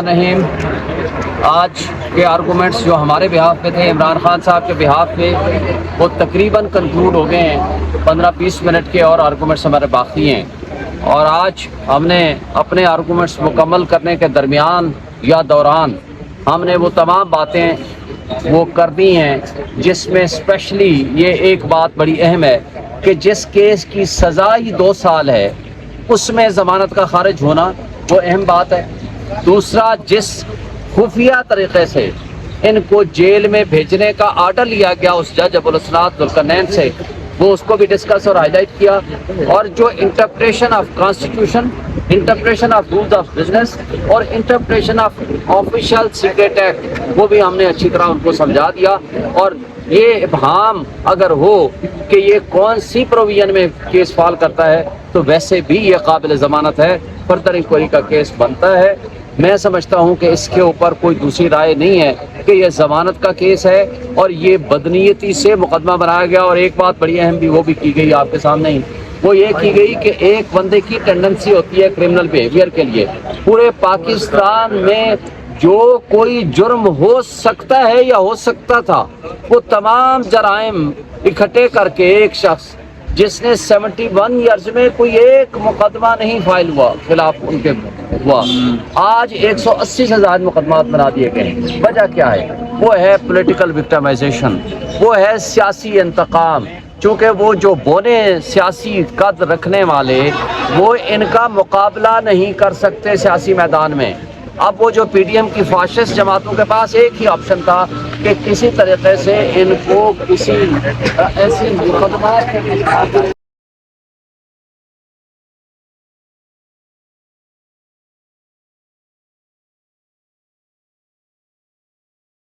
نہیں آج کے آرگومنٹس جو ہمارے بہاف پہ تھے عمران خان صاحب کے بہاف پہ وہ تقریباً کنکلوڈ ہو گئے ہیں. 15-20 منٹ کے اور آرگومنٹس ہمارے باقی ہیں اور آج ہم نے اپنے آرگومنٹس مکمل کرنے کے درمیان یا دوران ہم نے وہ تمام باتیں وہ کر دی ہیں جس میں اسپیشلی یہ ایک بات بڑی اہم ہے کہ جس کیس کی سزا ہی 2 سال ہے اس میں ضمانت کا خارج ہونا وہ اہم بات ہے. دوسرا جس خفیہ طریقے سے ان کو جیل میں بھیجنے کا آرڈر لیا گیا اس جج ابوالاسناد ذوالقرنین سے وہ اس کو بھی ڈسکس اور ہائی لائٹ کیا. اور جو interpretation of constitution, interpretation of rules of business اور interpretation of official secret act وہ بھی ہم نے اچھی طرح ان کو سمجھا دیا. اور یہ ابہام اگر ہو کہ یہ کون سی پروویژن میں کیس فال کرتا ہے تو ویسے بھی یہ قابل ضمانت ہے، فردر انکوائری کا کیس بنتا ہے. میں سمجھتا ہوں کہ اس کے اوپر کوئی دوسری رائے نہیں ہے کہ یہ ضمانت کا کیس ہے اور یہ بدنیتی سے مقدمہ بنایا گیا. اور ایک بات بڑی اہم بھی وہ بھی کی گئی آپ کے سامنے ہی، وہ یہ کی گئی کہ ایک بندے کی ٹینڈنسی ہوتی ہے کرمنل بیہیویئر کے لیے. پورے پاکستان میں جو کوئی جرم ہو سکتا ہے یا ہو سکتا تھا وہ تمام جرائم اکٹھے کر کے ایک شخص جس نے 71 ایئرز میں کوئی ایک مقدمہ نہیں فائل ہوا خلاف ان کے ہوا، آج 180 سے زائد مقدمات بنا دیے گئے. وجہ کیا ہے؟ وہ ہے پولیٹیکل وکٹمائزیشن، وہ ہے سیاسی انتقام. چونکہ وہ جو بونے سیاسی قد رکھنے والے وہ ان کا مقابلہ نہیں کر سکتے سیاسی میدان میں. اب وہ جو پی ڈی ایم کی فاشسٹ جماعتوں کے پاس ایک ہی آپشن تھا کہ کسی طریقے سے ان کو کسی ایسی مقدمات